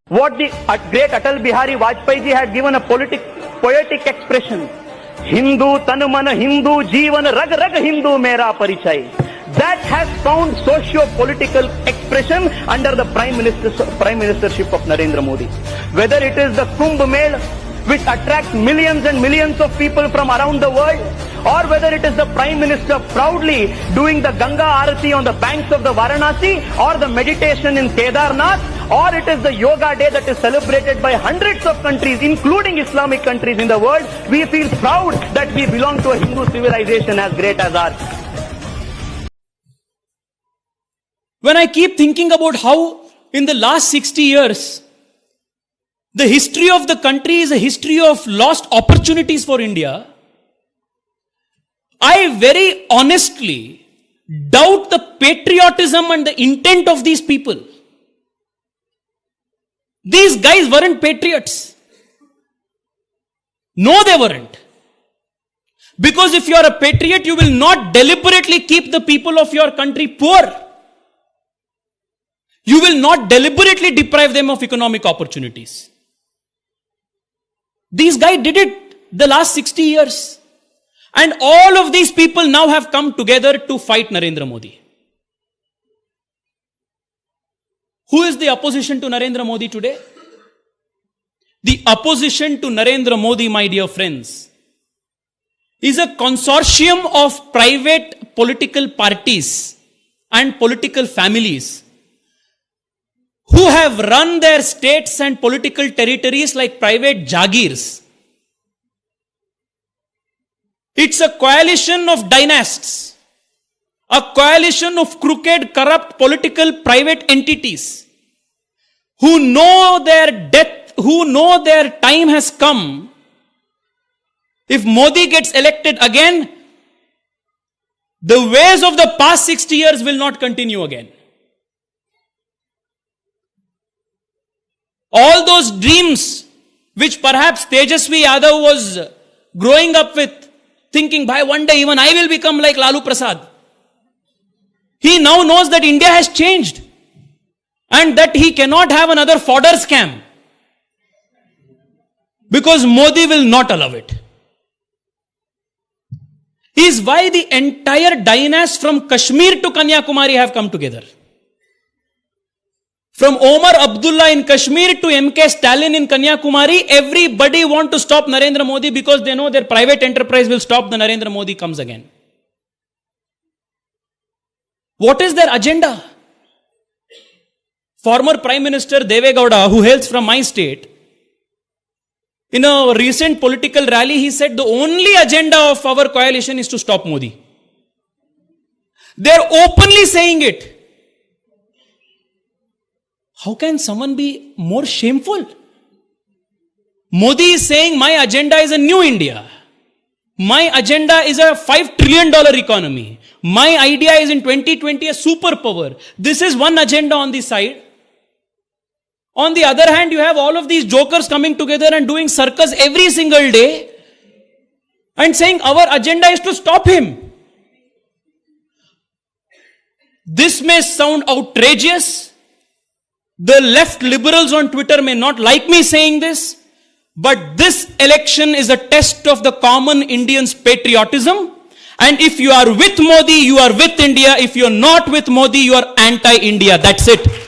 What the great Atal Bihari Vajpayee ji had given a poetic expression. Hindu tan man Hindu jeevan rag rag Hindu mera parichay. That has found socio-political expression under the prime ministership of Narendra Modi. Whether it is the Kumbh Mela, which attracts millions and millions of people from around the world, or whether it is the Prime Minister proudly doing the Ganga Aarati on the banks of the Varanasi, or the meditation in Kedarnath, or it is the Yoga Day that is celebrated by hundreds of countries, including Islamic countries in the world, we feel proud that we belong to a Hindu civilization as great as ours. When I keep thinking about how in the last 60 years, the history of the country is a history of lost opportunities for India, I very honestly doubt the patriotism and the intent of these people. These guys weren't patriots. No, they weren't. Because if you are a patriot, you will not deliberately keep the people of your country poor. You will not deliberately deprive them of economic opportunities. These guys did it the last 60 years. And all of these people now have come together to fight Narendra Modi. Who is the opposition to Narendra Modi today? The opposition to Narendra Modi, my dear friends, is a consortium of private political parties and political families who have run their states and political territories like private jagirs. It's a coalition of dynasts, a coalition of crooked, corrupt political private entities who know their death, who know their time has come. If Modi gets elected again, the ways of the past 60 years will not continue again. All those dreams which perhaps Tejasvi Yadav was growing up with, thinking by one day even I will become like Lalu Prasad. He now knows that India has changed and that he cannot have another fodder scam because Modi will not allow it. Is why the entire dynasty from Kashmir to Kanyakumari have come together. From Omar Abdullah in Kashmir to MK Stalin in Kanyakumari, everybody want to stop Narendra Modi because they know their private enterprise will stop the Narendra Modi comes again. What is their agenda? Former Prime Minister Deve Gowda, who hails from my state, in a recent political rally, he said the only agenda of our coalition is to stop Modi. They're openly saying it. How can someone be more shameful? Modi is saying my agenda is a new India. My agenda is a $5 trillion economy. My idea is in 2020 a superpower. This is one agenda on the side. On the other hand, you have all of these jokers coming together and doing circus every single day and saying our agenda is to stop him. This may sound outrageous. The left liberals on Twitter may not like me saying this, but this election is a test of the common Indian's patriotism. And if you are with Modi, you are with India. If you are not with Modi, you are anti-India. That's it.